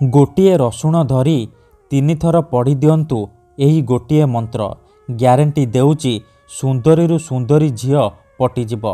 गोटिए रसुण धरी 3 थर पढ़ी दियंतु एही गोटिए मंत्र ग्यारंटी देउची सुंदरी सुंदरी झियो पटिजिब।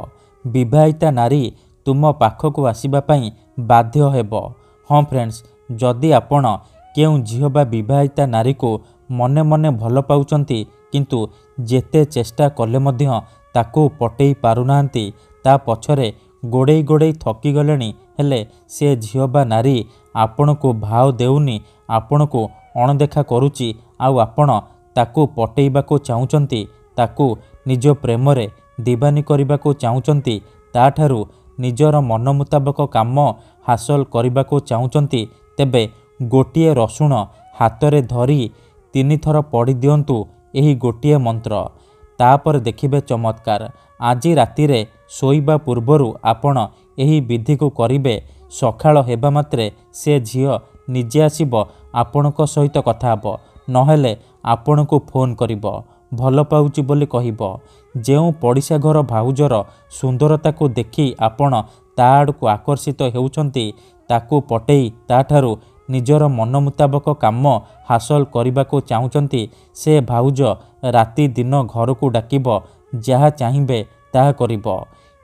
विवाहिता नारी तुम पाखकु आसीबा पई बाध्य हेबो। हाँ फ्रेंड्स, जदि आपण केउ झियो बा विवाहिता नारी को मने मने भल पाउचंती किंतु जेते चेष्टा कले मध्य ताकू पटेई पारुनांती ता पछरे गोड़े गोड़े थकी गलेनी हेले से झियो बा नारी आपण को भाव देउनी आपण को अणदेखा करुची आउ आपण ताकू पटेइबाको चाहुचंती ताकू निज प्रेम रे दीवानी करबाको चाहुचंती ताठारू निजर मन मुताबक काम हासिल करबाको चाहुचंती तेबे गोटिए रसुण हातरे धरी 3 थर पढ़ी दियंतु एही गोटिए मंत्र। तापर देखिबे चमत्कार। आज रातिरे शोइबा पूर्वरु आपण एही विधि को करिबे। सखाळ हेबा मात्रे से झियो निजे आसीबो आपणक सहित कथा हबो नहेले आपणको फोन करिबो भल पाउची बोली कहिबो। जेउ पड़िशा घर भाउजर सुंदरता को देखि आपण ता आडको आकर्षित हेउचंती ताकू पटेई ताठारू निजर मन मुताबक काम हासिल करबाको चाहुचंती से भाउज राति दिन घर को डाकिब जहाँ चाहिए ताहा करिब।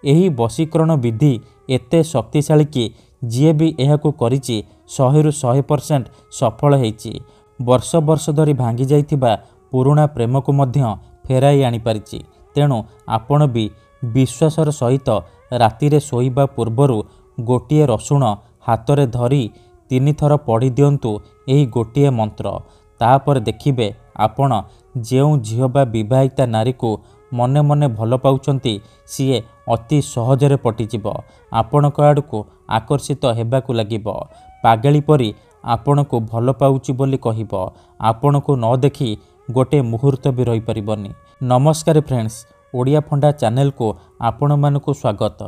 एही वशीकरण विधि एते शक्तिशाली कि जीए भी एहाकू करिछि 100 ରୁ 100% सफल हेइछि। वर्ष वर्ष धरी भांगी जाइथिबा पुराणा प्रेम को मध्य फेराई आनी पारिछि। तेणु आपण भी विश्वासर सहित रातिरे शोइबा पूर्वरु गोटिए रसुण हातरे धरी 3 थर पढ़ी दियंतु एही गोटिए मंत्र। तापर देखिबे आपण जेउ झियो बा विवाहिता नारी को मने मने भल पाउचंती सीए अति सहजरे पटिजिब आपणक आडको आकर्षित हेबाकू लागिब। पागली परी आपण को भल पाउची बोली कहिब। आपण को न देखि गोटे मुहूर्त भी रही परिबनी। नमस्कार फ्रेंड्स, ओडिया फंडा चैनल को आपण मानकु स्वागत।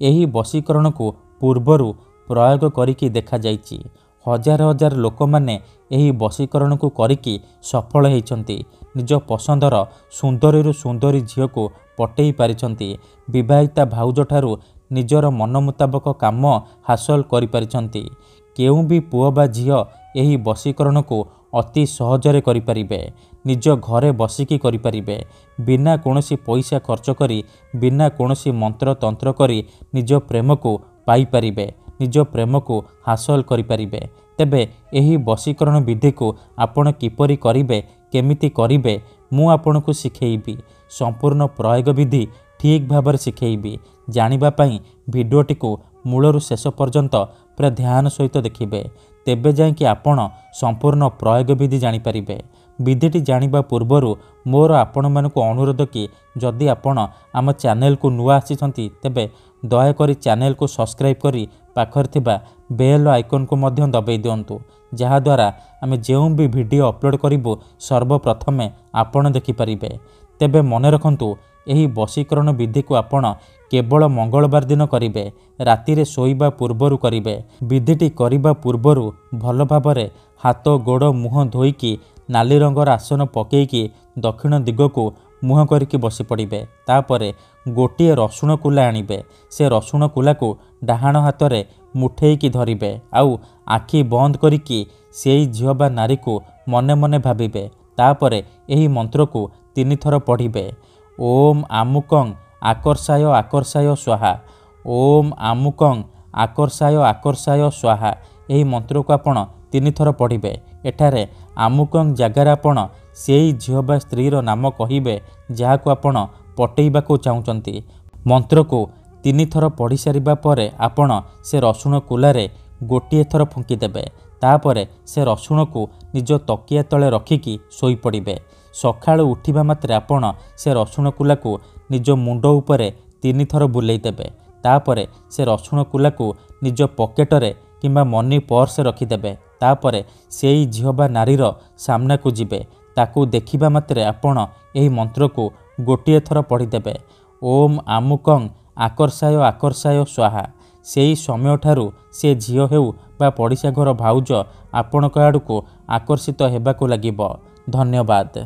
एही वशीकरण को पूर्वरु प्रयोग करिकी देखा जाइछि। हजार हजार लोक माने एही वशीकरण को करिकी सफल हेइचंती। निज पसंदर सुंदरी सुंदरी झियो को पटेई पारिछंती। विवाहिता भाउज ठारू निजर मन मुताबक काम हासिल करि पारिछंती। केउ भी पुओ बा झियो एही वशीकरण को अति सहजरे करि परिबे। निज घरे बसिकी करि परिबे। बिना कोनोसी पैसा खर्च करी बिना कोनोसी मंत्र तंत्र करी निज प्रेम को पाई परिबे, निज प्रेम को हासिल करि परिबे। तेबे एही वशीकरण विधि को आपण किपरि करिबे केमिति करिबे मु आपनकु सिखेइबी। संपूर्ण प्रयोग विधि ठीक भाବରେ सिखेइबी। जानिबा पई भिडियोटी को मूलरु शेष पर्यंत पूरा ध्यान सहित देखिबे। तेबे जाय कि आपण संपूर्ण प्रयोग विधि जानि परिबे। विधिटी जानिबा पूर्वरु मोर आपण मानकु अनुरोध कि जदि आपण आम चैनल को नुआ आसीछंती तेबे दया करी चैनल को सब्सक्राइब करी पाखर थिबा बेल आइकन को मध्य दबाई दियंतु जहा द्वारा आमे जेउ भी वीडियो अपलोड करिबो सर्वप्रथमे आपण देखि परिबे। तेबे मन रखंतु एही वशीकरण विधि को आपण केवल मंगलवार दिन करिबे। रातिरे शोइबा पूर्वरु करिबे। विधिटी करिबा पूर्वरु भल भाबरे हाथ गोड़ मुह धोईकी नाली रंगर आसन पकेईकी दक्षिण दिग को मुह करिकी बसी पड़िबे। तापरे गोटिए रसुण कुला आनिबे। से रसुण कुला को डाहाण हाथ रे मुठेईकी धरिबे आउ आखि बंद करिकी सेई झियो बा नारी को मने मने भाबिबे। तापरे एही मंत्र को 3 थर पढ़िबे। ओम आमुकं आकर्षाय आकर्षाय स्वाहा। ओम आमुकं आकर्षाय आकर्षाय स्वाहा। एही मंत्र को आपण 3 थर पढ़िबे। एठारे आमुकं जगार आपण सेई झियो बा स्त्रीर नाम कहिबे जहा को आपण पटेइबा को चाहुचंती। मंत्र को 3 थर पढ़ी सारिबा परे आपण से रसुण कुलारे गोटिए थर फुंकी देबे। तापरे से रसुण को निज तकिया तले रखिकी सोई पड़िबे। सखाळु उठिबा मात्रे आपण से रसुण कुला को निज मुंड उपरे 3 थर बुलेई देबे। तापरे से रसुण कुला को निज पॉकेट रे किंबा मनी पर्स रखिदेबे। तापरे सेई झियो बा नारीर सामना को जिबे। ताकू देखिबा मात्रे आपण एही मंत्र को गोटिए थर पढ़ीदेबे। ओम आमुकं आकर्षाय आकर्षाय स्वाहा। सेई समय ठारू से झियो हेउ बा पड़िशा घर भाउज आपणक आडको आकर्षित हेबाकू लागिब। धन्यवाद।